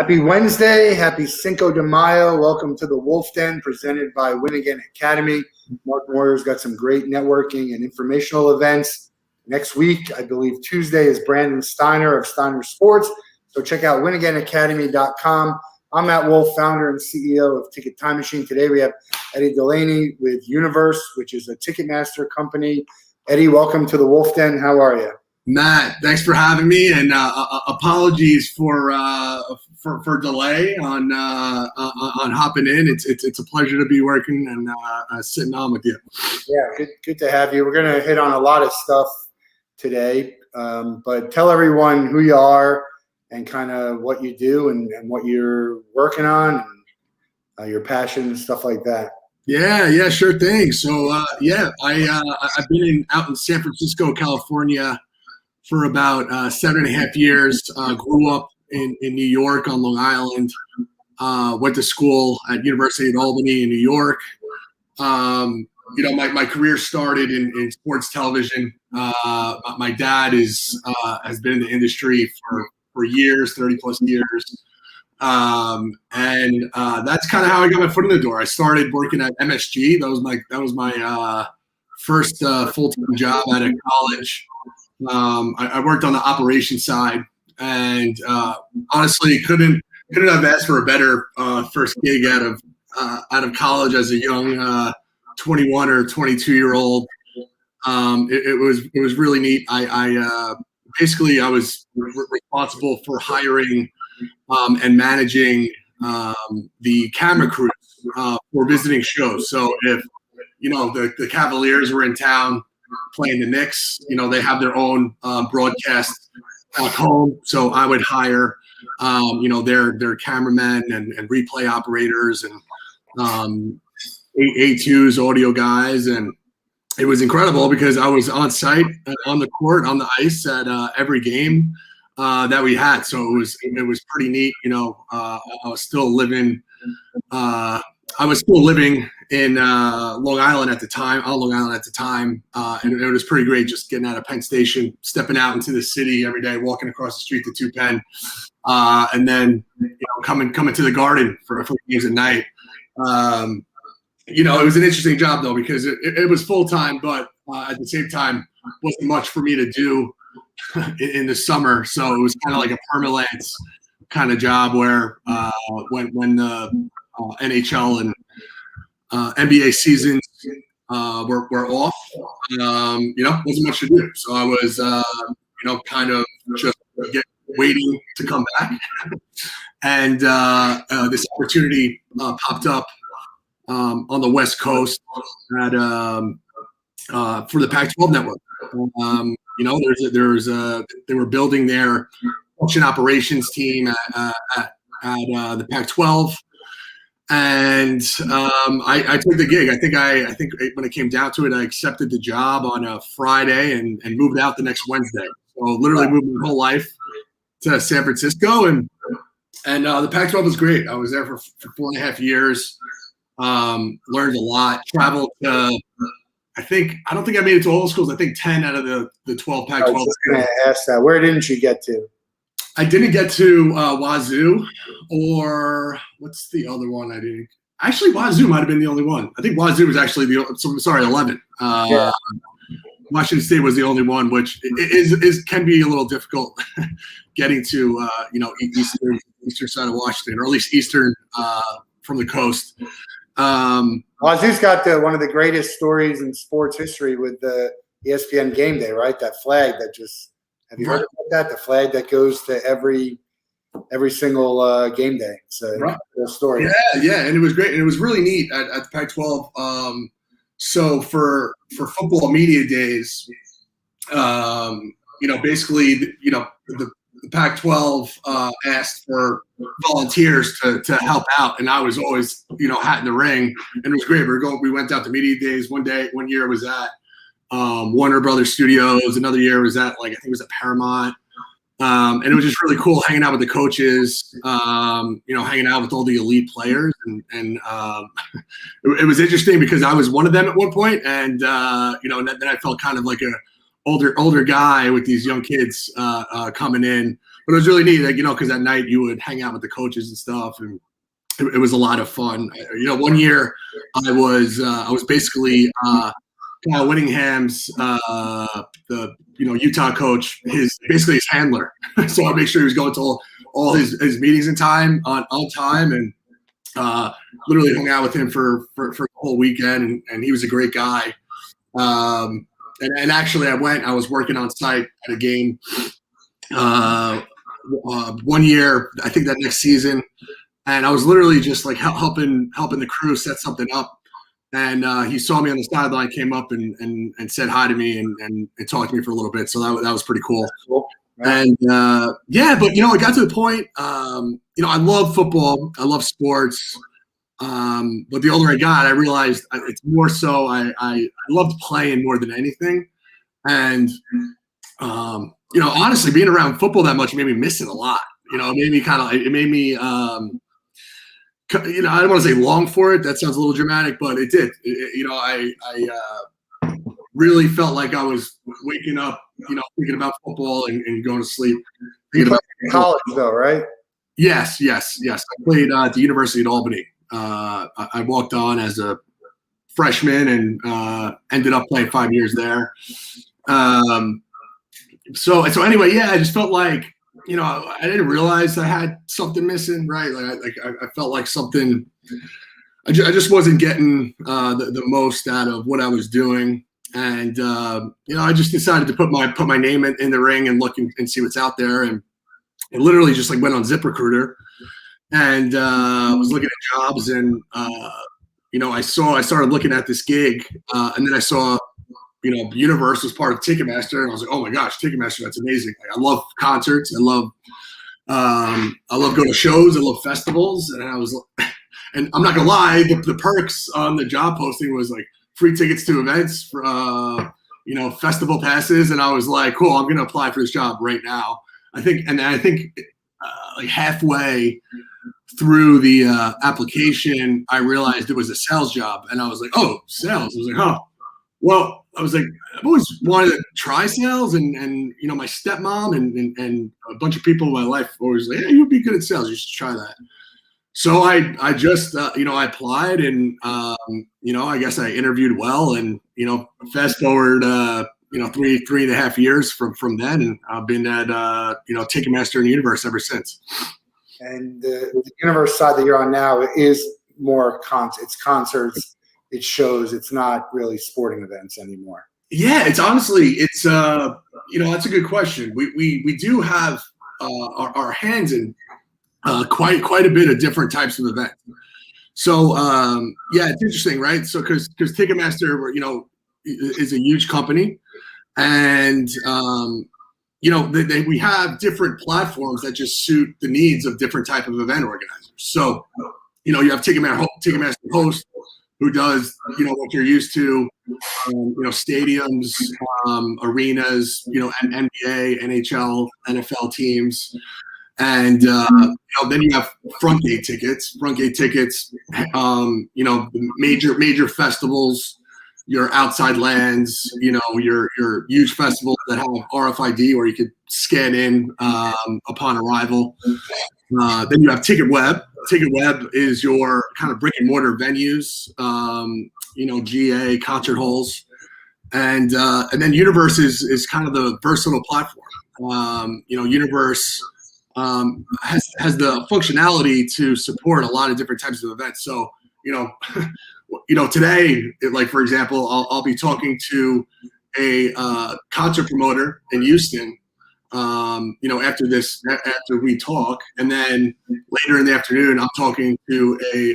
Happy Wednesday. Happy Cinco de Mayo. Welcome to the Wolff Den presented by Win Again Academy. Mark Moyer's got some great networking and informational events. Next week, I believe Tuesday, is Brandon Steiner of Steiner Sports. So check out winagainacademy.com. I'm Matt Wolff, founder and CEO of Ticket Time Machine. Today we have Eddie Delaney with Universe, which is a Ticketmaster company. Eddie, welcome to the Wolff Den. How are you? Matt, thanks for having me, and apologies for delay on hopping in. It's a pleasure to be working and sitting on with you. Yeah, good to have you. We're going to hit on a lot of stuff today, but tell everyone who you are and kind of what you do and what you're working on and your passion and stuff like that. Yeah, sure thing. So I've been out in San Francisco, California, for about 7.5 years. Grew up in New York on Long Island. Went to school at University of Albany in New York. My career started in sports television. My dad has been in the industry for years, 30 plus years. And that's kind of how I got my foot in the door. I started working at MSG. That was my first full-time job out of college. I worked on the operations side, and honestly couldn't have asked for a better first gig out of college as a young 21 or 22-year-old. It was really neat. I was responsible for hiring and managing the camera crews for visiting shows. So if the Cavaliers were in town playing the Knicks, they have their own broadcast back home. So I would hire, their cameramen and replay operators and A2s, audio guys. And it was incredible because I was on site, on the court, on the ice at every game that we had. So it was pretty neat. I was still living in Long Island at the time, and it was pretty great just getting out of Penn Station, stepping out into the city every day, walking across the street to 2 Penn, and then coming to the Garden for games at night. It was an interesting job though because it was full time, but at the same time wasn't much for me to do in the summer. So it was kind of like a permalance kind of job where when the NHL and NBA seasons were off, wasn't much to do. So I was, kind of just waiting to come back. And this opportunity popped up on the West Coast for the Pac-12 network. They were building their function operations team at the Pac-12. And I took the gig. I think when it came down to it, I accepted the job on a Friday and moved out the next Wednesday. So literally moved my whole life to San Francisco, and the Pac-12 was great. I was there for 4.5 years. Learned a lot. Traveled to, I don't think I made it to all the schools. I think 10 out of the 12 Pac-12. I was just going to ask that. Where didn't you get to? I didn't get to Wazoo, or what's the other one I didn't? Actually, Wazoo might have been the only one. I think Wazoo was actually 11. Washington State was the only one, which can be a little difficult getting to eastern side of Washington, or at least eastern from the coast. Wazoo's got one of the greatest stories in sports history with the ESPN Game Day, right? That flag that just. Have you heard about that? The flag that goes to every single game day. It's a cool story. Yeah, and it was great, and it was really neat at the Pac-12. So for football media days, basically, the Pac-12 asked for volunteers to help out, and I was always hat in the ring, and it was great. We went out to media days. One year it was at Warner Brothers Studios. Another year was at I think it was at Paramount, and it was just really cool hanging out with the coaches, hanging out with all the elite players, and it was interesting because I was one of them at one point, and then I felt kind of like a older guy with these young kids coming in. it was really neat, like, because at night you would hang out with the coaches and stuff, and it was a lot of fun. One year I was basically Kyle Whittingham's the Utah coach, his handler. So I make sure he was going to all his meetings on time, and literally hung out with him for the whole weekend, and he was a great guy. And actually I was working on site at a game 1 year, I think that next season, and I was literally just like helping the crew set something up. And he saw me on the sideline, came up and said hi to me and talked to me for a little bit. So that was pretty cool. And but it got to the point. I love football, I love sports. But the older I got, I realized it's more so I loved playing more than anything. And honestly, being around football that much made me miss it a lot. It made me I don't want to say long for it. That sounds a little dramatic, but it did. I really felt like I was waking up, thinking about football and going to sleep. You played in college, though, right? Yes. I played at the University of Albany. I walked on as a freshman and ended up playing 5 years there. So anyway, yeah, I just felt like, I didn't realize I had something missing, right? I felt like something. I just wasn't getting the most out of what I was doing, and I just decided to put my name in the ring and look and see what's out there, and I literally just like went on ZipRecruiter and was looking at jobs, and I started looking at this gig, and then I saw. Universe was part of Ticketmaster, and I was like, "Oh my gosh, Ticketmaster! That's amazing! Like, I love concerts. I love going to shows. I love festivals." And and I'm not gonna lie, the perks on the job posting was like free tickets to events, festival passes, and I was like, "Cool, I'm gonna apply for this job right now." I think like halfway through the application, I realized it was a sales job, and I was like, "Oh, sales!" I was like, "Huh." Well, I was like, I've always wanted to try sales, and my stepmom and a bunch of people in my life always like, "Hey, you'd be good at sales. You should try that." So I just I applied, and I guess I interviewed well, and fast forward 3.5 years from then, and I've been at Ticketmaster and Universe ever since. And the Universe side that you're on now is more it's concerts. It shows. It's not really sporting events anymore. Yeah, it's honestly, that's a good question. We do have our hands in quite a bit of different types of events. So it's interesting, right? So because Ticketmaster, is a huge company, and we have different platforms that just suit the needs of different type of event organizers. So you have Ticketmaster host, who does, what you're used to, stadiums, arenas, NBA, NHL, NFL teams. And, then you have front gate tickets, major festivals, your outside lands, your huge festivals that have RFID where you could scan in upon arrival. Then you have TicketWeb. TicketWeb is your kind of brick and mortar venues, GA, concert halls, and then Universe is kind of the versatile platform. Universe has the functionality to support a lot of different types of events. So today, like for example, I'll be talking to a concert promoter in Houston. After we talk, and then later in the afternoon, I'm talking to a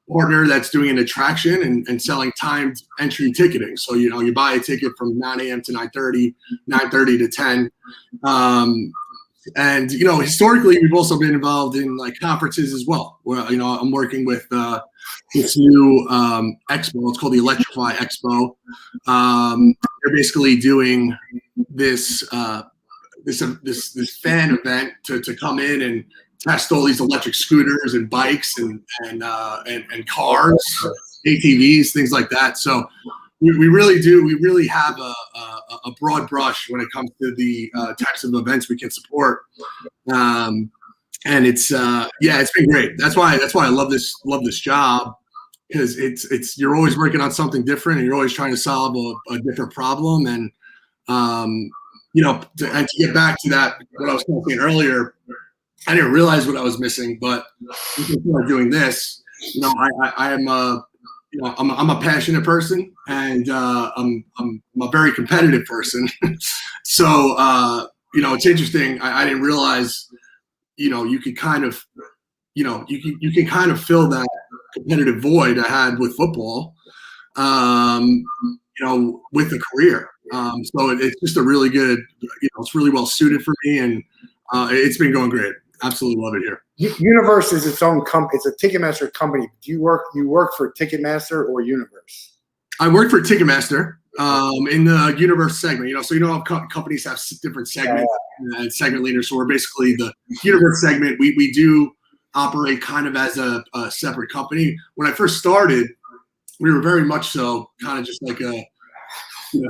partner that's doing an attraction and selling timed entry ticketing. So, you buy a ticket from 9 a.m. to 9:30, 9:30 to 10. And, historically, we've also been involved in like conferences as well, where, I'm working with this new expo. It's called the Electrify Expo. They're basically doing this fan event to come in and test all these electric scooters and bikes and cars, ATVs, things like that. So we really do. We really have a broad brush when it comes to the types of events we can support. And it's it's been great. That's why I love this job, because you're always working on something different, and you're always trying to solve a different problem. And to get back to that, what I was saying earlier, I didn't realize what I was missing, but doing this, I am I'm a passionate person, and I'm a very competitive person. So it's interesting. I didn't realize you can kind of you can kind of fill that competitive void I had with football, with a career. So it's just a really good, it's really well suited for me, and it's been going great. Absolutely love it here. Universe is its own company. It's a Ticketmaster company. Do you work for Ticketmaster or Universe? I work for Ticketmaster in the Universe segment. So how companies have different segments and segment leaders. So we're basically the Universe segment. We do operate kind of as a separate company. When I first started, we were very much so kind of just like a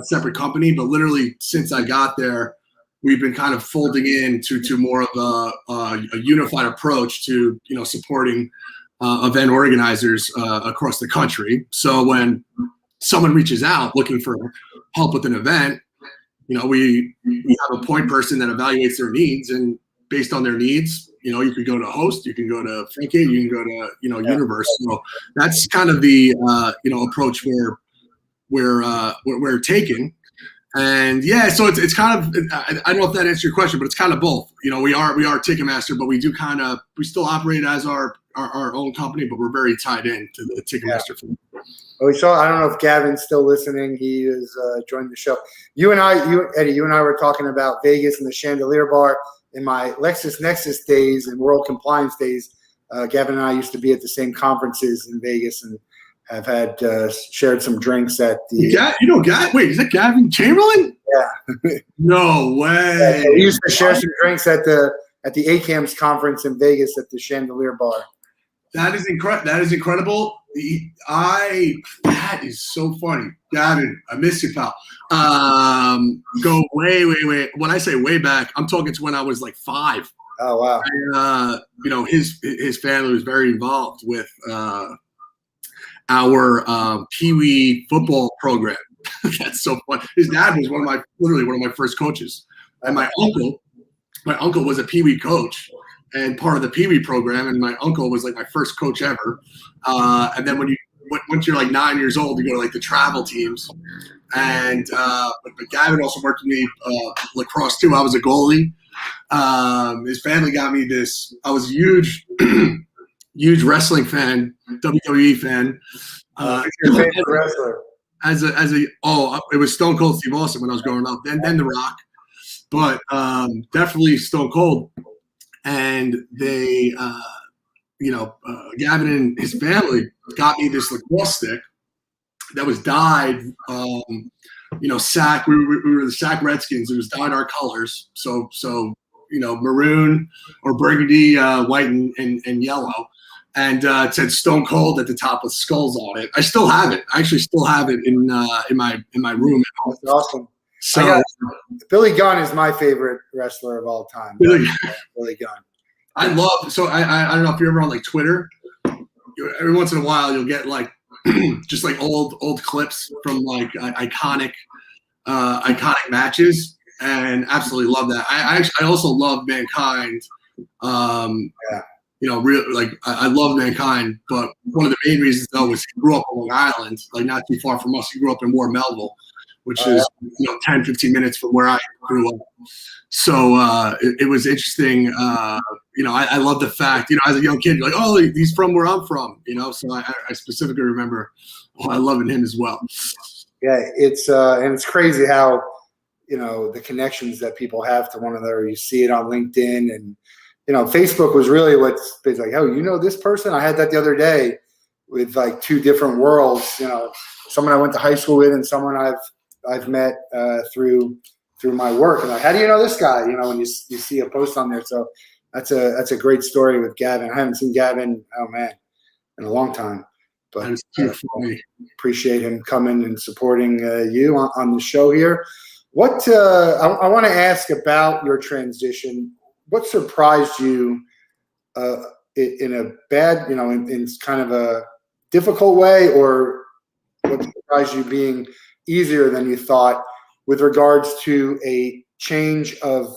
separate company. But literally since I got there, we've been kind of folding into more of a unified approach to supporting event organizers across the country. So when someone reaches out looking for help with an event, we have a point person that evaluates their needs, and based on their needs, you could go to host, you can go to Frankie, you can go to Universe. So that's kind of the approach we're taking. And so it's kind of, I don't know if that answers your question, but it's kind of both. We are Ticketmaster, but we still operate as our own company, but we're very tied in to the Ticketmaster. I don't know if Gavin's still listening. He is joined the show. Eddie, you and I were talking about Vegas and the Chandelier Bar in my LexisNexis days and World Compliance days. Gavin and I used to be at the same conferences in Vegas, and have had shared some drinks at the. Wait, is that Gavin Chamberlain? Yeah. No way. Yeah, so we used to share some drinks at the ACAMS conference in Vegas at the Chandelier Bar. That is incredible. That is incredible. That is so funny, Gavin. I miss you, pal. Go way. When I say way back, I'm talking to when I was like 5. Oh wow. And, his family was very involved with our Pee Wee football program. That's so fun. His dad was literally one of my first coaches, and my uncle was a Pee Wee coach and part of the Pee Wee program, and my uncle was like my first coach ever. And then once you're like 9 years old, you go to like the travel teams. And but Gavin also worked with me lacrosse too. I was a goalie. His family got me this. I was a huge wrestling fan, WWE fan. Your favorite wrestler? It was Stone Cold Steve Austin when I was growing up. Then The Rock, but definitely Stone Cold. And they, Gavin and his family got me this lacrosse stick that was dyed. Sac. We were the Sac Redskins. It was dyed our colors, so maroon or burgundy, white, and yellow. And it said Stone Cold at the top with skulls on it. I still have it. I actually still have it in my room. That's awesome. So Billy Gunn is my favorite wrestler of all time. Billy Gunn. I don't know if you're ever on like Twitter. Every once in a while you'll get like just like old clips from like iconic matches, and absolutely love that. I also love Mankind. I love Mankind, but one of the main reasons though was he grew up on Long Island, like not too far from us. He grew up in War Melville, which is 10, 15 minutes from where I grew up. So it was interesting. I love the fact, as a young kid, you're like, oh, he's from where I'm from, so I specifically remember I loving him as well. Yeah, it's crazy how, the connections that people have to one another. You see it on LinkedIn, and, Facebook was really what's been like, oh, this person? I had that the other day with like two different worlds, someone I went to high school with and someone I've met through my work. And like, how do you know this guy? When you see a post on there. So that's a great story with Gavin. I haven't seen Gavin, in a long time. But that is too funny. Appreciate him coming and supporting you on the show here. What I want to ask about your transition. What surprised you in a bad, in kind of a difficult way, or what surprised you being easier than you thought with regards to a change of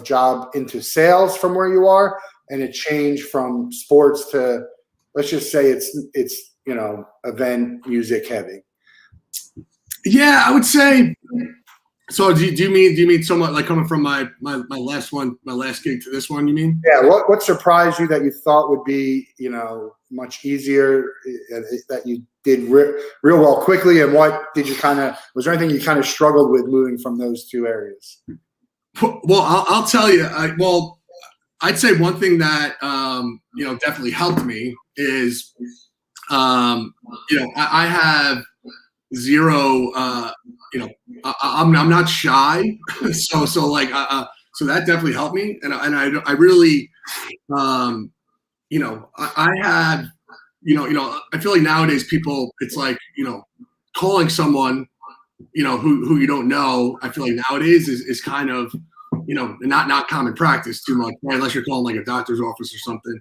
job into sales from where you are, and a change from sports to, let's just say it's event music heavy? Yeah, I would say. So do you mean somewhat like coming from my last gig to this one? You mean? Yeah. What surprised you that you thought would be much easier, that you did real well quickly, and what did you was there anything you kind of struggled with moving from those two areas? Well, I'll tell you. I'd say one thing that definitely helped me is I have zero. I'm not shy, so that definitely helped me, and I really, I had, I feel like nowadays people, it's like, calling someone, who you don't know, I feel like nowadays is kind of, not common practice too much, right? Unless you're calling like a doctor's office or something.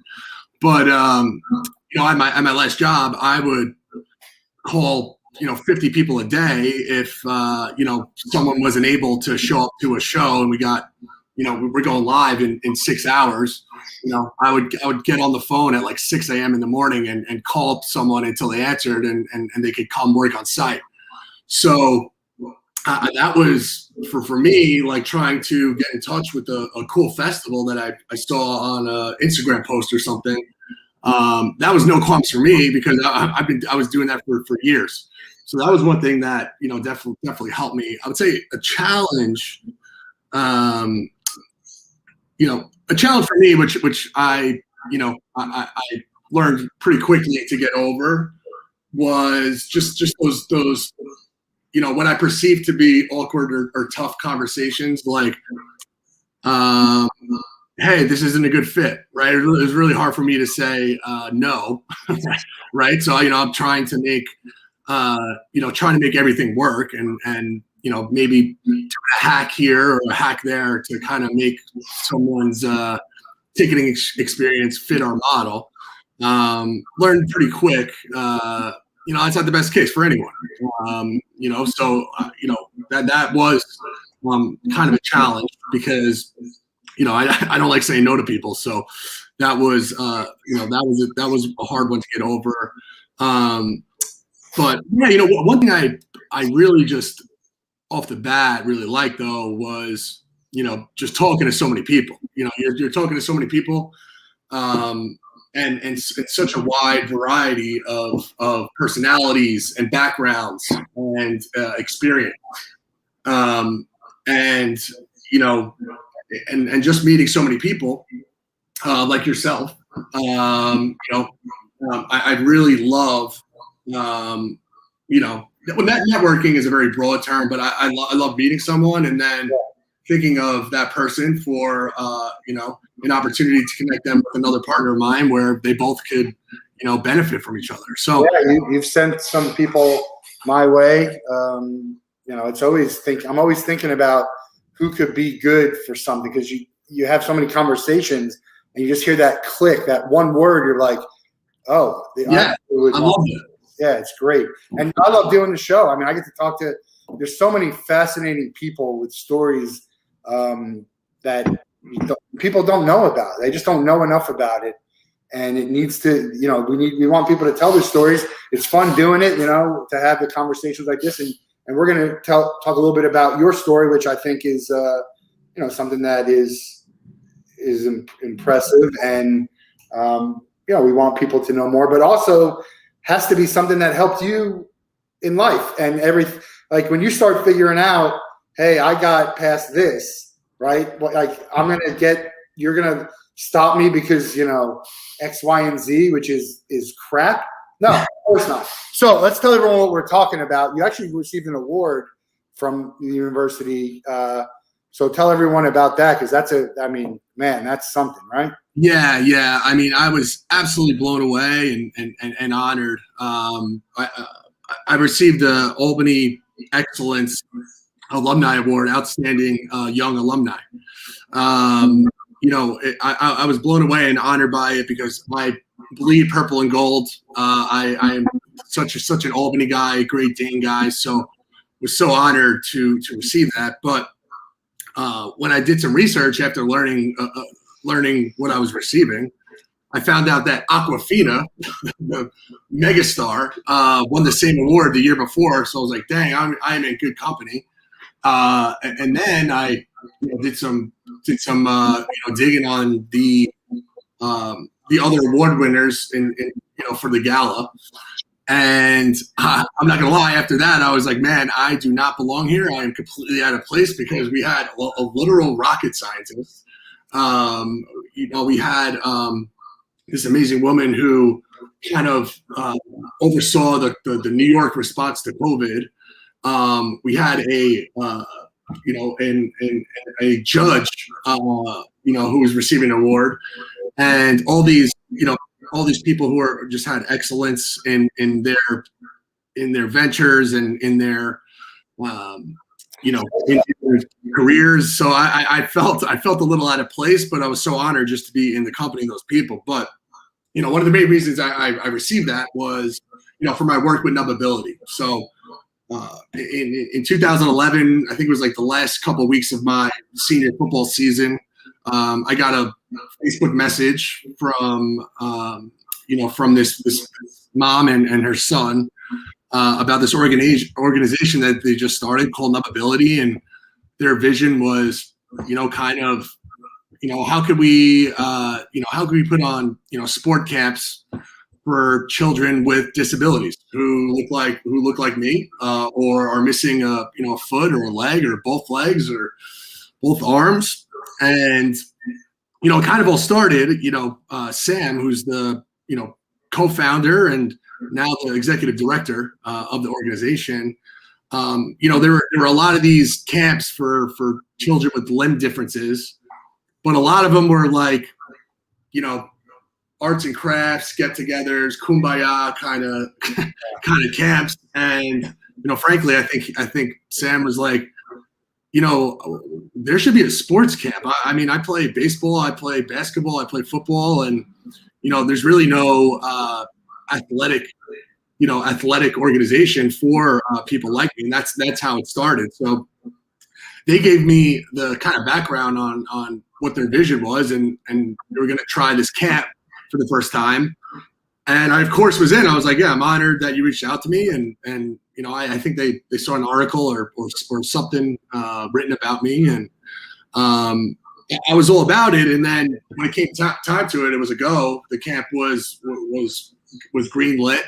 But at my last job, I would call 50 people a day if someone wasn't able to show up to a show, and we got we're going live in 6 hours. I would get on the phone at like 6 a.m. in the morning and call someone until they answered, and they could come work on site. So that was for me, like trying to get in touch with a cool festival that I saw on an Instagram post or something. That was no qualms for me, because I was doing that for years. So that was one thing that definitely helped me. I would say a challenge, a challenge for me, which I learned pretty quickly to get over, was just those what I perceived to be awkward or tough conversations, like, hey, this isn't a good fit, right? It was really hard for me to say no, right? So I'm trying to make everything work, and maybe do a hack here or a hack there to kind of make someone's ticketing experience fit our model. Learned pretty quick. It's not the best case for anyone. So that was kind of a challenge, because I don't like saying no to people. So that was that was a hard one to get over. But yeah, one thing I really just off the bat really liked, though, was just talking to so many people. You're talking to so many people, and such a wide variety of personalities and backgrounds and experience, and just meeting so many people like yourself. I really love. Networking is a very broad term, but I love meeting someone and then thinking of that person for an opportunity to connect them with another partner of mine where they both could benefit from each other. So yeah, you've sent some people my way. It's always I'm always thinking about who could be good for something, because you have so many conversations and you just hear that click, that one word, you're like, oh, yeah, I love it. Yeah, it's great. And I love doing the show. I mean, I get to talk to, there's so many fascinating people with stories that people don't know about. They just don't know enough about it. And it needs to, we want people to tell their stories. It's fun doing it, to have the conversations like this. And we're going to talk a little bit about your story, which I think is, something that is impressive. And, we want people to know more, but also has to be something that helped you in life and like when you start figuring out, hey, I got past this, right? Like you're going to stop me because, X, Y, and Z, which is crap. No, of course not. So let's tell everyone what we're talking about. You actually received an award from the university. So tell everyone about that, because that's man, that's something, right? Yeah. I mean, I was absolutely blown away and honored. I received the Albany Excellence Alumni Award, Outstanding Young Alumni. I was blown away and honored by it because I bleed purple and gold. I am such an Albany guy, Great Dane guy, so was so honored to receive that. But when I did some research after learning what I was receiving, I found out that Aquafina, the megastar, won the same award the year before. So I was like, dang, I'm in good company. And then I did some digging on the other award winners in for the gala. And I'm not gonna lie, after that, I was like, man, I do not belong here. I am completely out of place because we had a literal rocket scientist. We had this amazing woman who kind of oversaw the New York response to COVID. We had a judge, who was receiving an award, and all these people who are just had excellence in their ventures and in their in their careers. So I felt a little out of place, but I was so honored just to be in the company of those people. But one of the main reasons I received that was for my work with NubAbility. So in 2011, I think it was like the last couple of weeks of my senior football season, I got a Facebook message from this mom and her son about this organization that they just started called NubAbility, and their vision was how could we put on sport camps for children with disabilities who look like me, or are missing a foot or a leg or both legs or both arms. And it kind of all started, Sam, who's the co-founder and now the executive director of the organization. There were a lot of these camps for children with limb differences, but a lot of them were like arts and crafts, get-togethers, kumbaya kind of camps. And frankly, I think Sam was like, there should be a sports camp. I mean, I play baseball, I play basketball, I play football, and there's really no athletic organization for people like me, and that's how it started. So they gave me the kind of background on what their vision was, and they were going to try this camp for the first time. And I, of course, was in. I was like, yeah, I'm honored that you reached out to me. And I think they saw an article or something written about me. And I was all about it. And then when it came time to it, it was a go. The camp was green lit.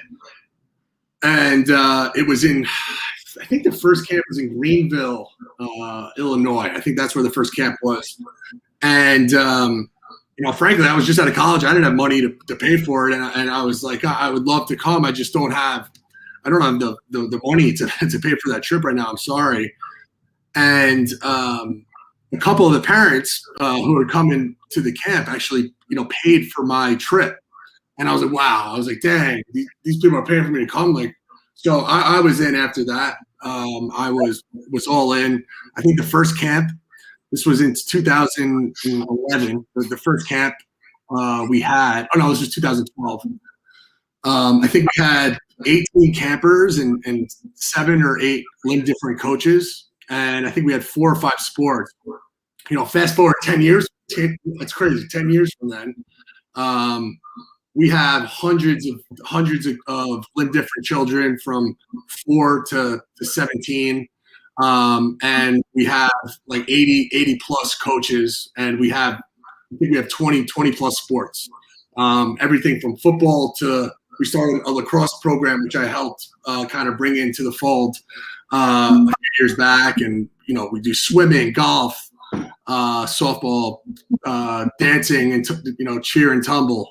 And it was I think the first camp was in Greenville, Illinois. I think that's where the first camp was. And frankly, I was just out of college. I didn't have money to pay for it, and I was like, I would love to come. I just don't have the money to pay for that trip right now. I'm sorry. And a couple of the parents who were coming to the camp actually, paid for my trip, and I was like, wow. I was like, dang, these people are paying for me to come. Like, so I was in after that. I was all in. I think the first camp. This was in 2011. The first camp we had. Oh no, this was 2012. I think we had 18 campers and 7 or 8 limb different coaches, and I think we had 4 or 5 sports. Fast forward 10 years. That's crazy. 10 years from then, we have hundreds of limb different children from 4 to 17. And we have like 80 plus coaches, and I think we have 20 plus sports. Everything from football to, we started a lacrosse program, which I helped kind of bring into the fold a few years back. And, we do swimming, golf, softball, dancing, and, cheer and tumble.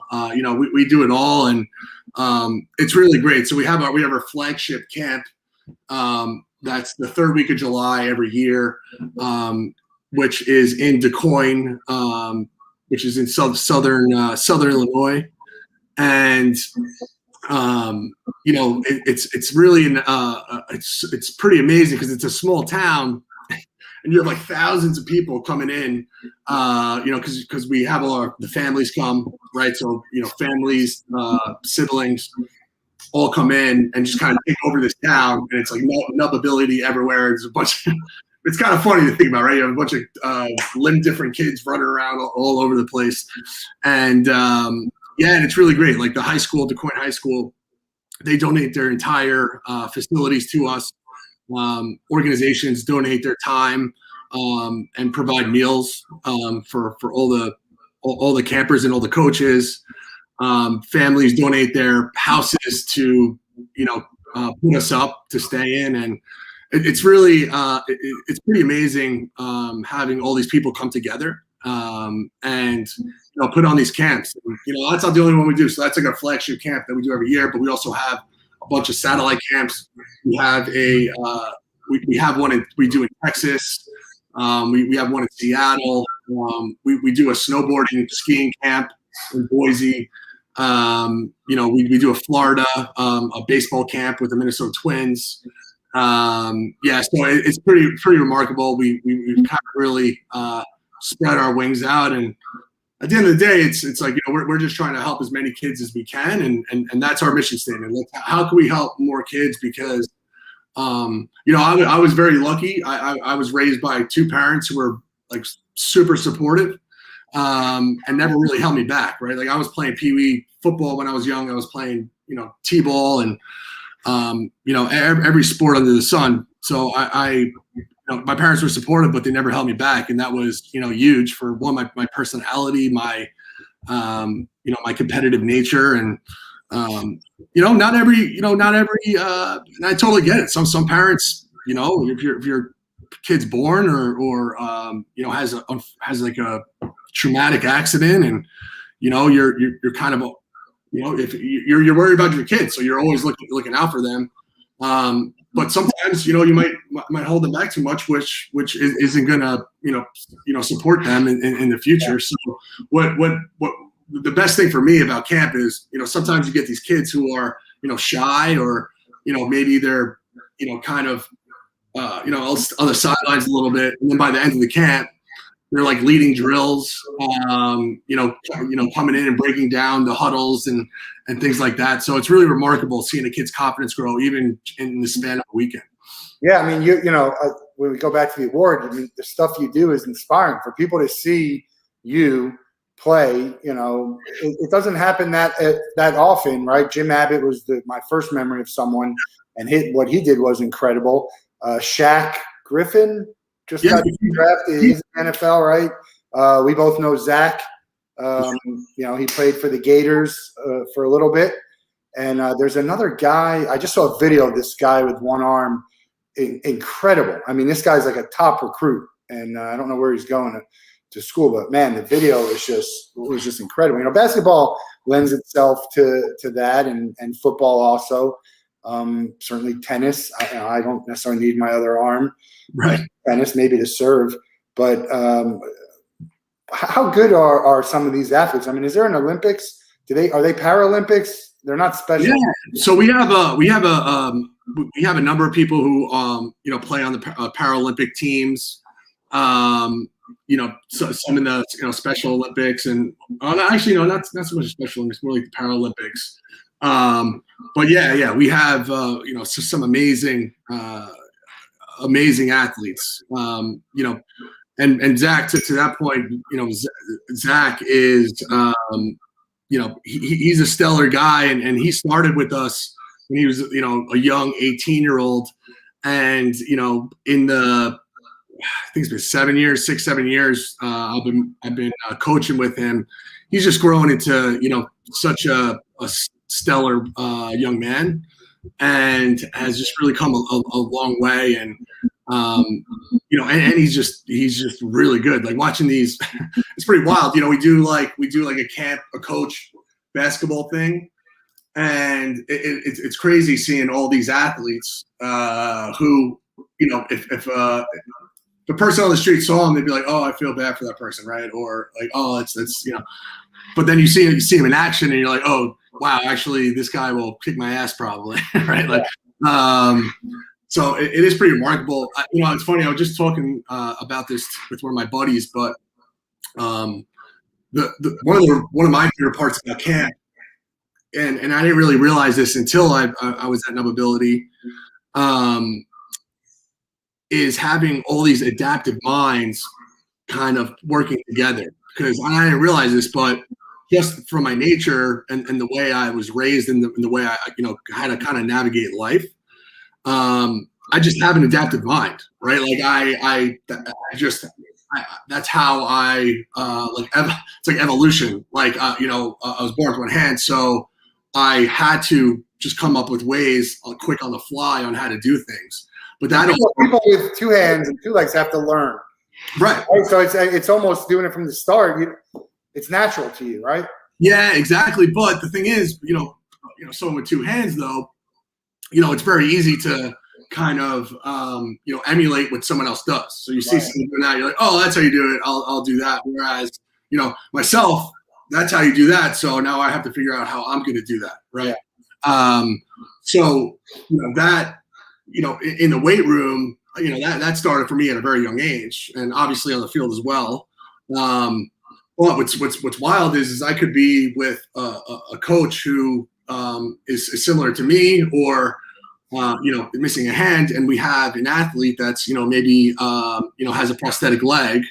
We do it all. And it's really great. So we have our flagship camp. That's the 3rd week of July every year, which is in DuQuoin, which is in southern Illinois, and it's really it's pretty amazing because it's a small town, and you have like thousands of people coming in, because we have the families come, right? So families, siblings, all come in and just kind of take over this town, and it's like NubAbility everywhere. There's a bunch. It's kind of funny to think about, right? You have a bunch of limb different kids running around all over the place, and and it's really great. Like the high school, DeQuoin High School, they donate their entire facilities to us. Organizations donate their time and provide meals for all the campers and all the coaches. Families donate their houses to put us up to stay in, and it's really it's pretty amazing having all these people come together and put on these camps. That's not the only one we do. So that's like our flagship camp that we do every year. But we also have a bunch of satellite camps. We have we have one we do in Texas. We have one in Seattle. We do a snowboarding skiing camp in Boise. We do a Florida, a baseball camp with the Minnesota Twins. So it's pretty remarkable. We've kind of really spread our wings out, and at the end of the day, it's like we're just trying to help as many kids as we can, and that's our mission statement. Like, how can we help more kids? Because I was very lucky. I was raised by two parents who were like super supportive and never really held me back. Right, like I was playing pee-wee football when I was young. I was playing t-ball and every sport under the sun. So my parents were supportive, but they never held me back, and that was huge for my personality, my my competitive nature, and not every and I totally get it. Some parents, if your kid's born or has like a traumatic accident, and you're kind of if you're worried about your kids, so you're always looking out for them. But sometimes you might hold them back too much, which isn't gonna support them in the future. So what the best thing for me about camp is sometimes you get these kids who are shy, or maybe they're kind of on the sidelines a little bit, and then by the end of the camp they're like leading drills, coming in and breaking down the huddles and things like that. So it's really remarkable seeing a kid's confidence grow even in the span of a weekend. Yeah, I mean, when we go back to the award, I mean, the stuff you do is inspiring for people to see you play. It doesn't happen that often, right? Jim Abbott was my first memory of someone, and what he did was incredible. Shaq Griffin just got drafted. He's in the NFL, right? We both know Zach. He played for the Gators for a little bit. And there's another guy. I just saw a video of this guy with one arm. Incredible. I mean, this guy's like a top recruit, and I don't know where he's going to school, but man, the video was just incredible. Basketball lends itself to that, and football also. Certainly tennis. I don't necessarily need my other arm. Right. Tennis, maybe to serve, but how good are some of these athletes? I mean, is there an Olympics? Are they Paralympics? They're not special. Yeah. So we have a number of people who play on the Paralympic teams. So some in the Special Olympics, and not so much Special Olympics, more like the Paralympics. But yeah, we have some amazing athletes. And Zach, to that point, Zach is he's a stellar guy, and he started with us when he was a young 18-year-old, and in the I think it's been 7 years, 6-7 years. I've been coaching with him. He's just grown into such a stellar young man, and has just really come a long way. And and he's just really good. Like watching these, it's pretty wild. We do like a camp, a coach basketball thing, and it's crazy seeing all these athletes who if the person on the street saw him, they'd be like, oh, I feel bad for that person, right? Or like, oh, it's but then you see him in action and you're like, oh, wow, actually this guy will kick my ass probably, right? Like, so it is pretty remarkable. It's funny. I was just talking about this with one of my buddies, but one of my favorite parts about camp, and I didn't really realize this until I was at NubAbility, is having all these adaptive minds kind of working together. Because I didn't realize this, but just from my nature and the way I was raised and the way I had to kind of navigate life, I just have an adaptive mind, right? Like that's how it's like evolution. Like, I was born with one hand, so I had to just come up with ways quick on the fly on how to do things. But people with two hands and two legs have to learn. Right. So it's almost doing it from the start. It's natural to you, right? Yeah, exactly. But the thing is, someone with two hands, though, it's very easy to kind of, emulate what someone else does. So you see someone doing that, you're like, oh, that's how you do it. I'll do that. Whereas, myself, that's how you do that. So now I have to figure out how I'm going to do that. Right. Yeah. So, that, in the weight room, that started for me at a very young age, and obviously on the field as well. But what's wild is I could be with a coach who is similar to me, or missing a hand, and we have an athlete that's maybe has a prosthetic leg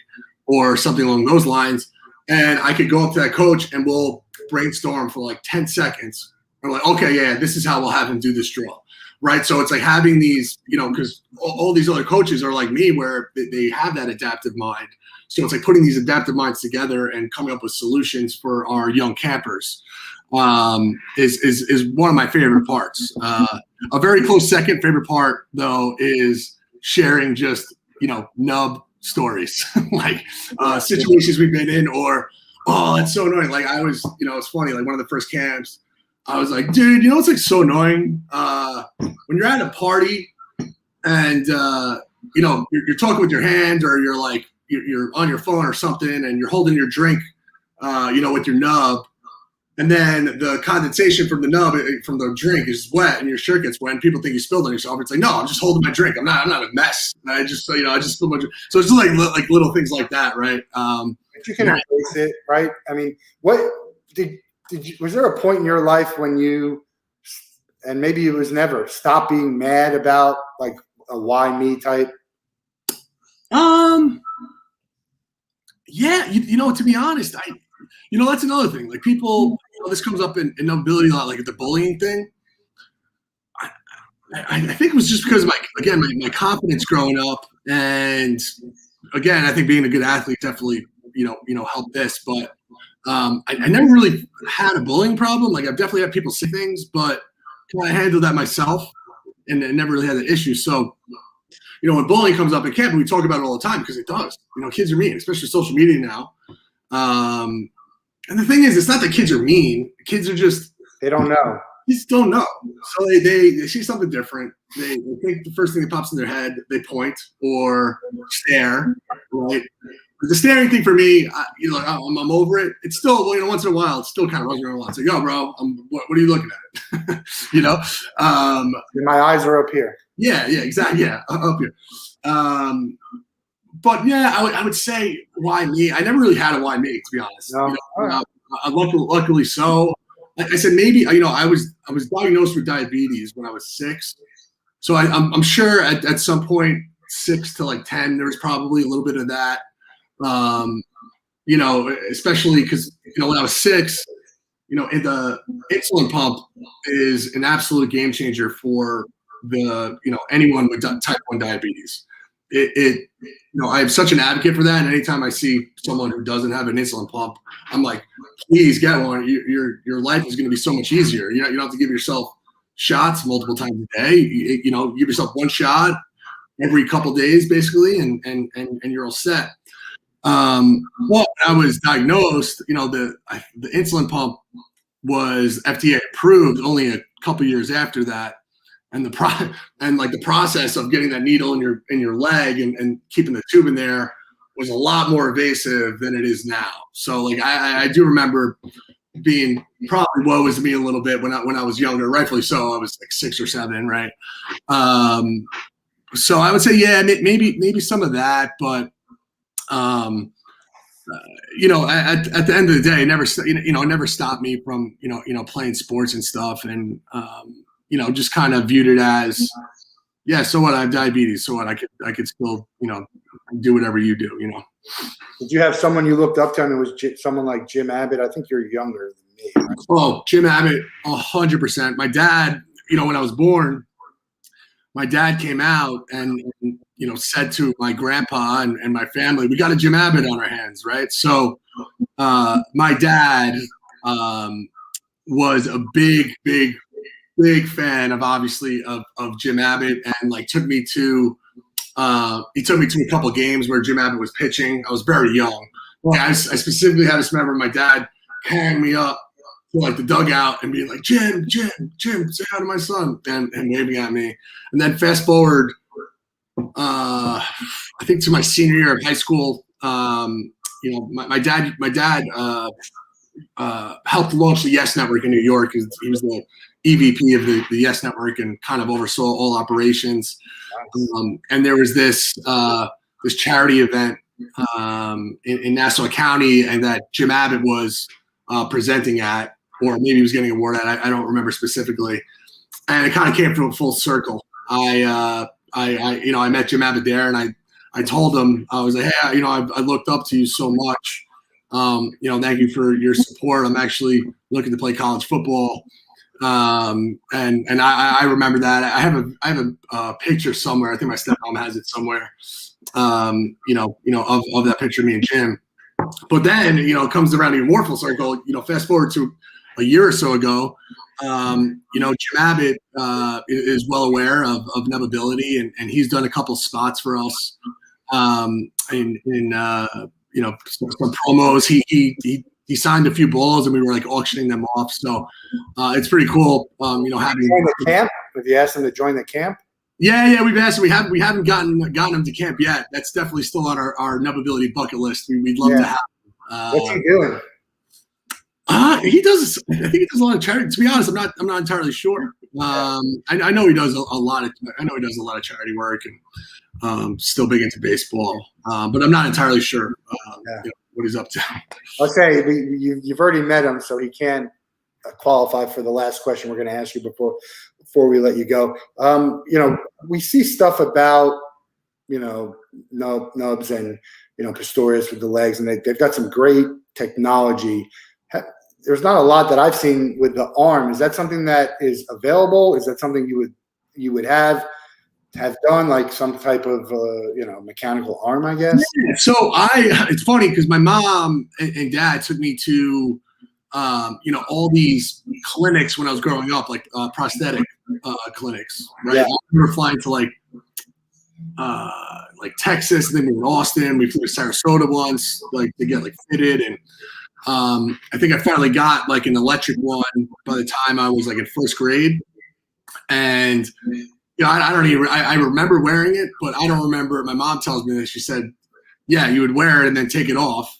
or something along those lines, and I could go up to that coach and we'll brainstorm for like 10 seconds. I'm like, okay, yeah, this is how we'll have him do this drill. Right. So it's like having these, because all these other coaches are like me, where they have that adaptive mind. So it's like putting these adaptive minds together and coming up with solutions for our young campers is one of my favorite parts. A very close second favorite part, though, is sharing just, nub stories, like situations we've been in, or, oh, it's so annoying. Like I was, it's funny, like one of the first camps, I was like, dude, it's like so annoying when you're at a party and you're talking with your hand, or you're like you're on your phone or something, and you're holding your drink, with your nub, and then the condensation from the nub from the drink is wet, and your shirt gets wet, and people think you spilled on yourself. It's like, no, I'm just holding my drink. I'm not a mess. I just spilled my drink. So it's just like little things like that, right? But you can embrace it, right? I mean, was there a point in your life when you, and maybe it was never, stop being mad about like a why me type? Yeah, to be honest, that's another thing. Like people, this comes up in NubAbility a lot, like the bullying thing. I think it was just because my confidence growing up, and again, I think being a good athlete definitely, helped this, but I never really had a bullying problem. Like I've definitely had people say things, but I handled that myself and never really had an issue. So, when bullying comes up in camp, we talk about it all the time because it does. Kids are mean, especially social media now. And the thing is, it's not that kids are mean. Kids are just they don't know. Just don't know. So they see something different. They think the first thing that pops in their head, they point or stare, right? The staring thing for me, I'm over it. It's still, once in a while, it still kind of runs around a lot. It's like, yo, bro, what are you looking at? My eyes are up here. Yeah, exactly. Yeah, up here. But yeah, I would say why me? I never really had a why me, to be honest. No. Luckily so. Like I said, maybe I was diagnosed with diabetes when I was 6. So I'm sure at some point 6 to like 10, there was probably a little bit of that. Especially because when I was 6, the insulin pump is an absolute game changer for the anyone with type 1 diabetes. I'm such an advocate for that, and anytime I see someone who doesn't have an insulin pump, I'm like, please get one. Your life is going to be so much easier. You don't have to give yourself shots multiple times a day. You give yourself one shot every couple days, basically, and you're all set. Well, when I was diagnosed, the insulin pump was FDA approved only a couple years after that. and the process of getting that needle in your leg and keeping the tube in there was a lot more invasive than it is now. So like I do remember being probably woe is me a little bit when I was younger, rightfully so. I was like 6 or 7, right? So I would say, yeah, maybe some of that, but you know, at the end of the day, it never stopped me from playing sports and stuff, and you know, just kind of viewed it as, yeah, so what? I have diabetes, so what? I could still do whatever you do, you know. Did you have someone you looked up to, and it was someone like Jim Abbott? I think you're younger than me. Right? Oh, Jim Abbott, 100%. My dad, when I was born, my dad came out and said to my grandpa and my family, we got a Jim Abbott on our hands, right? So my dad was a big fan of, obviously, of Jim Abbott, and like took me to a couple of games where Jim Abbott was pitching. I was very young. I specifically had this remember my dad carrying me up to like the dugout and being like, Jim, say hi to my son, and waving at me. And then fast forward, I think to my senior year of high school, my dad helped launch the Yes Network in New York. He was the EVP of the Yes Network and kind of oversaw all operations. And there was this charity event in Nassau County, and that Jim Abbott was presenting at, or maybe he was getting an award at. I don't remember specifically. And it kind of came from a full circle. I met Jim Abbott there, and I told him, I was like, hey, I looked up to you so much. Thank you for your support. I'm actually looking to play college football. And I remember that. I have a picture somewhere. I think my stepmom has it somewhere. Of that picture of me and Jim. But then, it comes around even more full circle. Fast forward to a year or so ago. Jim Abbott is well aware of NubAbility, and he's done a couple spots for us in some promos. He signed a few balls, and we were like auctioning them off. So it's pretty cool. Having the camp. Have you asked him to join the camp? Yeah, we've asked. We haven't gotten him to camp yet. That's definitely still on our NubAbility bucket list. We'd love to have him. What's he doing? He does. I think he does a lot of charity. To be honest, I'm not entirely sure. I know he does a lot of charity work, and still big into baseball. But I'm not entirely sure what he's up to. I'll say you've already met him, so he can qualify for the last question we're going to ask you before we let you go. We see stuff about Nubs and Pistorius with the legs, and they've got some great technology. There's not a lot that I've seen with the arm. Is that something that is available? Is that something you would have done, like some type of mechanical arm, I guess? Yeah. So it's funny because my mom and dad took me to all these clinics when I was growing up, like prosthetic clinics, right? Yeah. I remember flying to like Texas, and then we were in Austin. We flew to Sarasota once, like to get like fitted, and I think I finally got like an electric one by the time I was like in first grade. And I remember wearing it, but I don't remember. My mom tells me that she said, yeah, you would wear it and then take it off.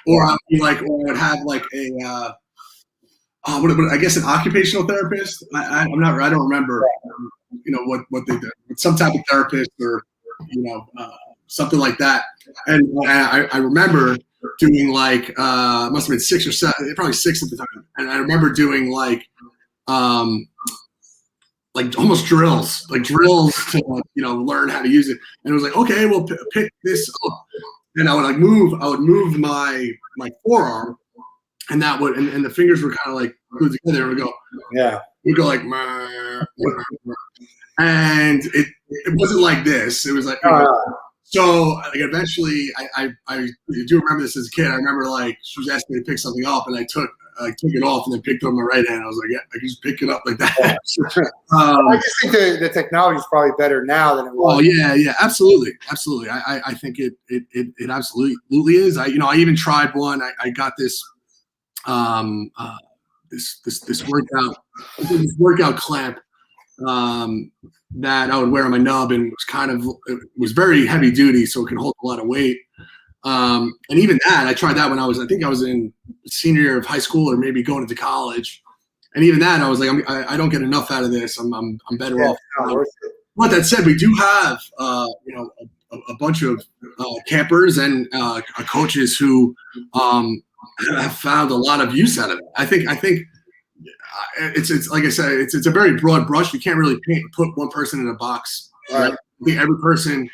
Or I would have like a I guess an occupational therapist. I don't remember what they did. Some type of therapist or something like that. And I remember doing like must have been 6 or 7, probably 6 at the time. And I remember doing like almost drills to learn how to use it. And it was like, okay, well, pick this up. And I would move my forearm, and that would and the fingers were kind of like glued together. And we'd go like, and it wasn't like this. It was like. So eventually, I do remember this as a kid. I remember like she was asking me to pick something up, and I took it off and then picked it on my right hand. I was like, yeah, I can just pick it up like that. I just think the technology is probably better now than it was. Oh yeah, absolutely. I think it absolutely is. I even tried one. I got this this workout clamp that I would wear on my nub, and it was very heavy duty, so it can hold a lot of weight. And even that, I tried that when I think I was in senior year of high school or maybe going into college. And even that, I was like, I don't get enough out of this. I'm better off. But that said, we do have a bunch of campers and coaches who have found a lot of use out of it. I think it's like I said, it's a very broad brush. You can't really put one person in a box. Right? I think every person.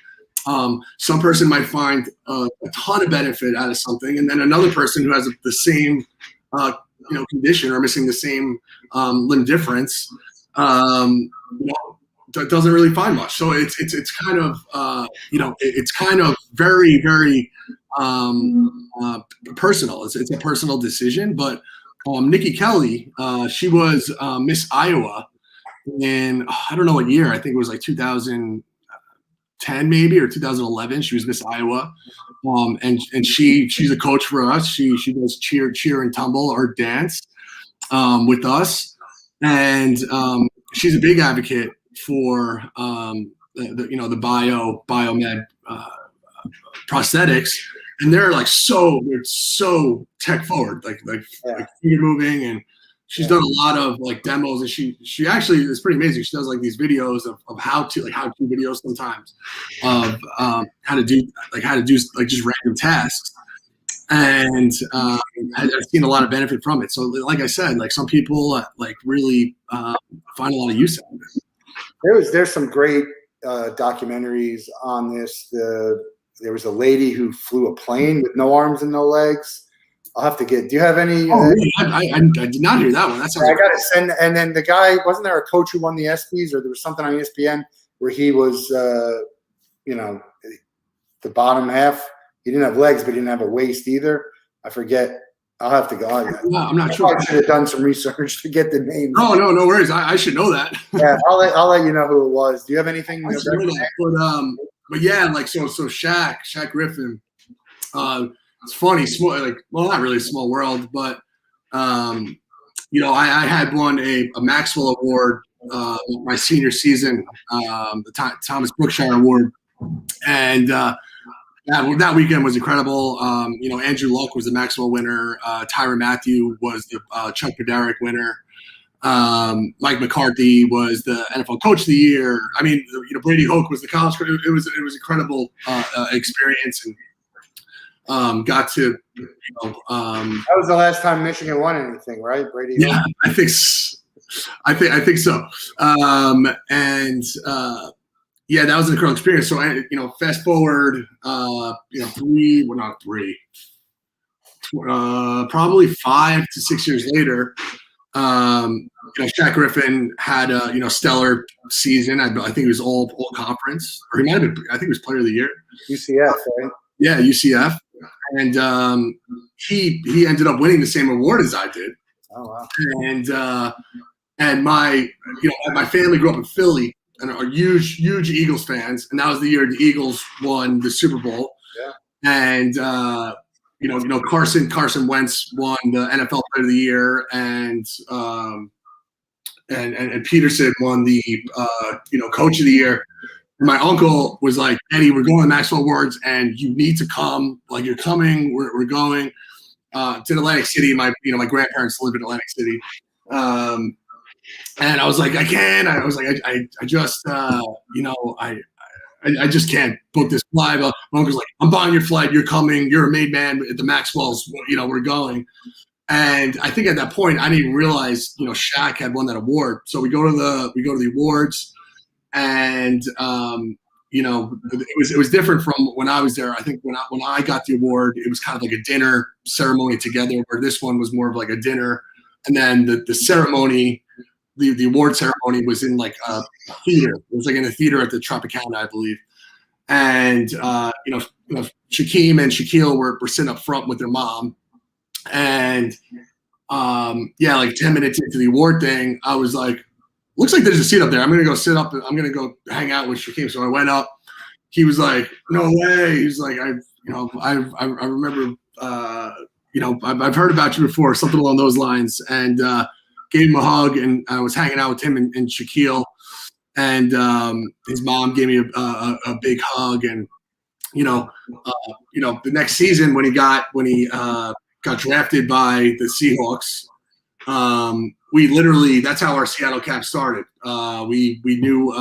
Some person might find a ton of benefit out of something, and then another person who has the same condition or missing the same limb difference doesn't really find much. So it's kind of it's kind of very, very personal. It's a personal decision. But Nikki Kelly, she was Miss Iowa in I don't know what year. I think it was like 2010 maybe or 2011. She was Miss Iowa, and she's a coach for us. She does cheer and tumble or dance with us, and she's a big advocate for the biomed prosthetics, and they're so tech forward, like finger moving, and she's done a lot of like demos, and she actually is pretty amazing. She does like these videos of how to videos sometimes of how to do just random tasks, and I've seen a lot of benefit from it. So like I said, like some people really find a lot of use out of it. There's some great documentaries on this. There was a lady who flew a plane with no arms and no legs. I'll have to get. Do you have any? Really? I did not hear that one. That sounds. I got to send. And then the guy, wasn't there a coach who won the ESPYs, or there was something on ESPN where he was, the bottom half. He didn't have legs, but he didn't have a waist either. I forget. I'll have to go. I'm not sure. I should have done some research to get the name. No worries. I should know that. Yeah, I'll let you know who it was. Do you have anything? I should know that. But yeah, like so Shaq Griffin. It's funny, not really a small world, but I had won a Maxwell Award my senior season, the Thomas Brookshire Award, and that weekend was incredible. Andrew Luck was the Maxwell winner. Tyrann Mathieu was the Chuck Bednarik winner. Mike McCarthy was the NFL Coach of the Year. I mean, Brady Hoke was the college coach. It was incredible experience, and got to that was the last time Michigan won anything, right, Brady? Yeah, I think so. Yeah, that was an incredible experience. So fast forward, probably 5 to 6 years later, Shaq Griffin had a stellar season. I think he was all conference, or he might have been. I think he was Player of the Year. UCF, right? Yeah, UCF, and he ended up winning the same award as I did. Oh wow! And my family grew up in Philly and are huge Eagles fans, and that was the year the Eagles won the Super Bowl. Yeah. And Carson Wentz won the NFL Player of the Year, and Peterson won the Coach of the Year. And my uncle was like, Eddie, we're going to Maxwell Awards, and you need to come. Like, you're coming. We're going to Atlantic City. My grandparents live in Atlantic City. And I was like, I can. I was like, I just I just can't book this flight. My uncle's like, I'm buying your flight. You're coming. You're a made man at the Maxwells. We're going. And I think at that point, I didn't even realize, Shaq had won that award. So we go to the awards, and it was different from when I was there. I think when I got the award, it was kind of like a dinner ceremony together, where this one was more of like a dinner, and then the ceremony. The award ceremony was in like a theater. It was like in a theater at the Tropicana, I believe. And Shaquem and Shaquille were sitting up front with their mom. And like 10 minutes into the award thing, I was like, looks like there's a seat up there. I'm gonna go sit up. I'm gonna go hang out with Shaquem. So I went up. He was like, no way. He was like, I remember I've heard about you before, something along those lines. And gave him a hug, and I was hanging out with him and Shaquille. and his mom gave me a big hug. And the next season when he got drafted by the Seahawks, we literally, that's how our Seattle cap started. We knew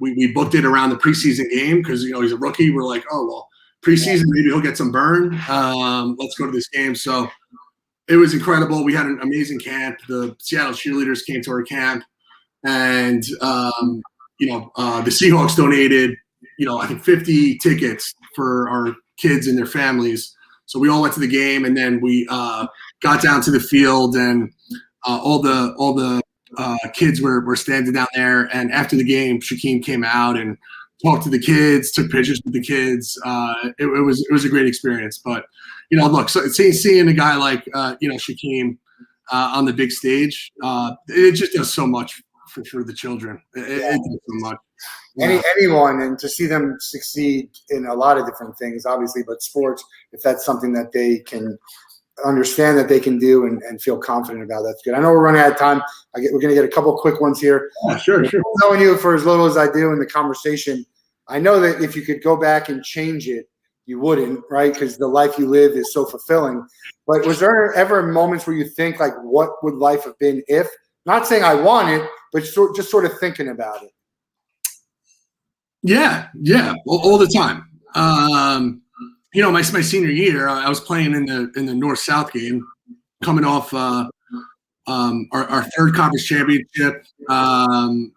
we booked it around the preseason game because he's a rookie. We're like, oh well, preseason maybe he'll get some burn. Let's go to this game. So it was incredible. We had an amazing camp. The Seattle cheerleaders came to our camp, and the Seahawks donated I think 50 tickets for our kids and their families. So we all went to the game, and then we got down to the field, and all the kids were standing down there. And after the game, Shaquem came out and talked to the kids, took pictures with the kids. It was a great experience. But look, so seeing a guy like Shaquem on the big stage, it just does so much for the children. It does so much. Anyone, and to see them succeed in a lot of different things, obviously, but sports, if that's something that they can understand that they can do and feel confident about, that's good. I know we're running out of time. We're going to get a couple quick ones here. Oh, sure. Knowing you for as little as I do in the conversation, I know that if you could go back and change it, you wouldn't, right? Because the life you live is so fulfilling. But was there ever moments where you think, like, what would life have been if? Not saying I want it, but just sort of thinking about it. Yeah, all the time. My senior year, I was playing in the North-South game, coming off our third conference championship. I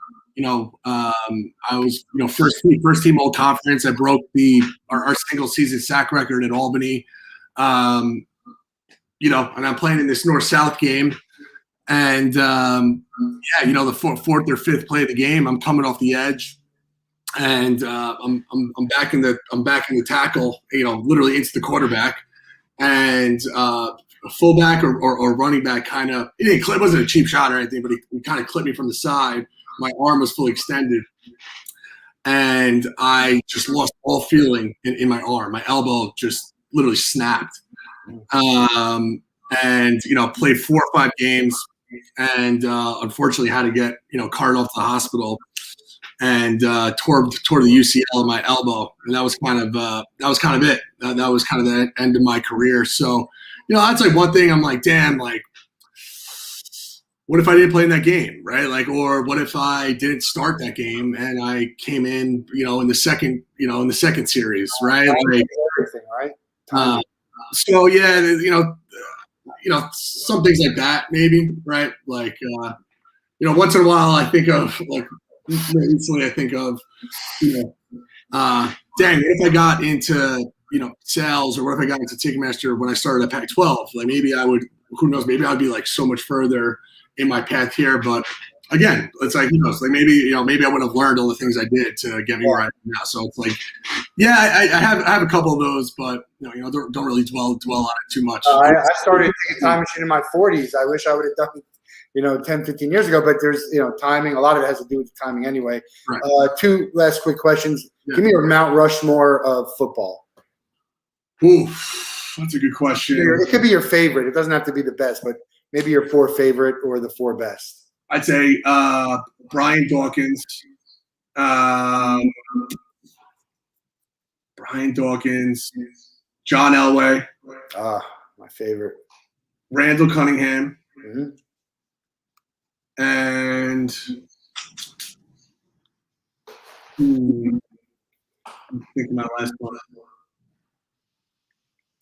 was first team all conference. I broke our single season sack record at Albany. And I'm playing in this North-South game, and the fourth or fifth play of the game, I'm coming off the edge. And I'm back in the tackle, literally into the quarterback, and a fullback or running back kind of, it wasn't a cheap shot or anything, but he kind of clipped me from the side. My arm was fully extended, and I just lost all feeling in my arm. My elbow just literally snapped, and played 4 or 5 games, and unfortunately had to get carted off to the hospital. And tore the UCL in my elbow, and that was kind of it. That was kind of the end of my career. So, that's like one thing. I'm like, damn, like, what if I didn't play in that game, right? Like, or what if I didn't start that game and I came in, in the second series, right? Like, everything, right? So yeah, some things like that, maybe, right? Like, once in a while, I think of like. Recently, I think of, dang, what if I got into, sales, or what if I got into Ticketmaster when I started at Pac-12? Like, maybe I would, who knows, maybe I'd be like so much further in my path here. But again, it's like, who knows, like maybe I would have learned all the things I did to get me where I am now. So it's like, yeah, I have a couple of those, but don't really dwell on it too much. I started taking time machine in my 40s. I wish I would have done it 10, 15 years ago, but there's, timing. A lot of it has to do with the timing anyway. Right. 2 last quick questions. Yeah. Give me your Mount Rushmore of football. Oof, that's a good question. It could be your favorite. It doesn't have to be the best, but maybe your 4 favorite or the 4 best. I'd say Brian Dawkins. John Elway. My favorite. Randall Cunningham. Mm-hmm. And I'm thinking my last one.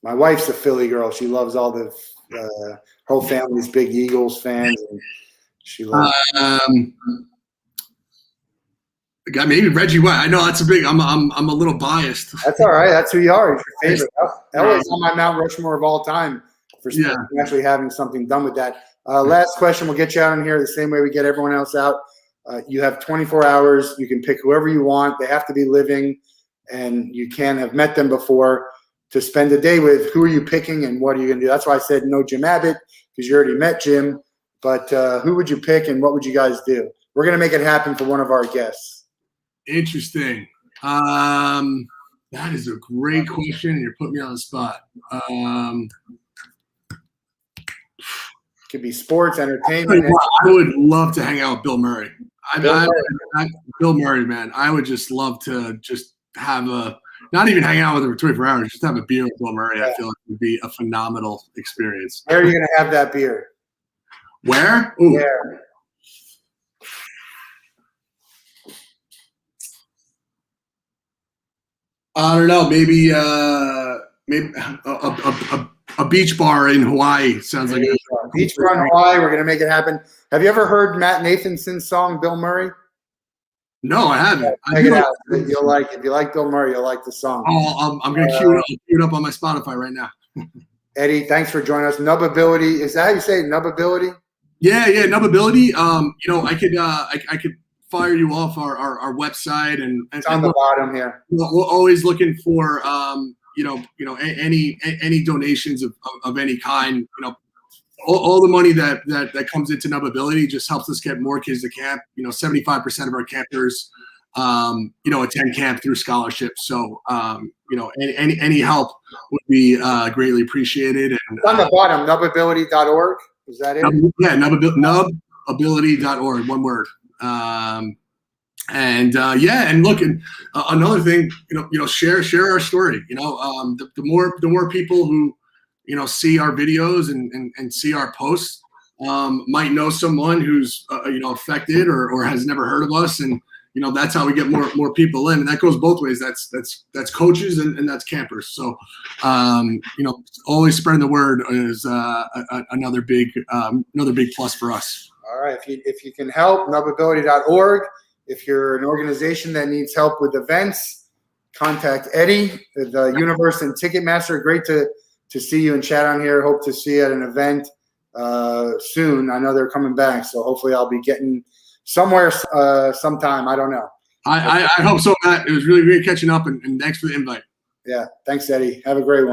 My wife's a Philly girl. She loves all the whole family's big Eagles fans, and she loves. Maybe Reggie White. I know that's a big. I'm a little biased. That's all right. That's who you are. It's your favorite. That was on my Mount Rushmore of all time for actually having something done with that. Last question. We'll get you out in here the same way we get everyone else out. You have 24 hours. You can pick whoever you want. They have to be living, and you can have met them before to spend a day with. Who are you picking, and what are you going to do? That's why I said no Jim Abbott, because you already met Jim. But who would you pick, and what would you guys do? We're going to make it happen for one of our guests. Interesting. That is a great question. You're putting me on the spot. Could be sports, entertainment. I would love to hang out with Bill Murray. Bill Murray, man. I would just love to just have not even hang out with him for 24 hours, just have a beer with Bill Murray. I feel like it would be a phenomenal experience. Where are you going to have that beer? Where? Ooh. Where? I don't know. Maybe a beach bar in Hawaii sounds like a beach bar in Hawaii. We're going to make it happen. Have you ever heard Matt Nathanson's song "Bill Murray"? No, I haven't. Check it out. You'll like. If you like Bill Murray, you'll like the song. Oh, I'm going to cue it up on my Spotify right now. Eddie, thanks for joining us. NubAbility, is that how you say it? NubAbility? Yeah, NubAbility. I could fire you off our website and it's on the bottom here. We're always looking for any donations of any kind. All the money that comes into NubAbility just helps us get more kids to camp. 75% of our campers attend camp through scholarship. So any help would be greatly apprecited. And it's on the bottom, NubAbility.org. Is that it? Yeah, NubAbility.org, one word. And look, and another thing, share our story. The more people who see our videos and see our posts, might know someone who's affected or has never heard of us, and that's how we get more people in, and that goes both ways. That's coaches and that's campers. So always spreading the word is another big plus for us. All right, if you can help, NubAbility.org. If you're an organization that needs help with events, contact Eddie, the Universe and Ticketmaster. Great to see you and chat on here. Hope to see you at an event soon. I know they're coming back, so hopefully I'll be getting somewhere sometime. I don't know. I hope so, Matt. It was really great catching up, and thanks for the invite. Yeah, thanks, Eddie. Have a great one.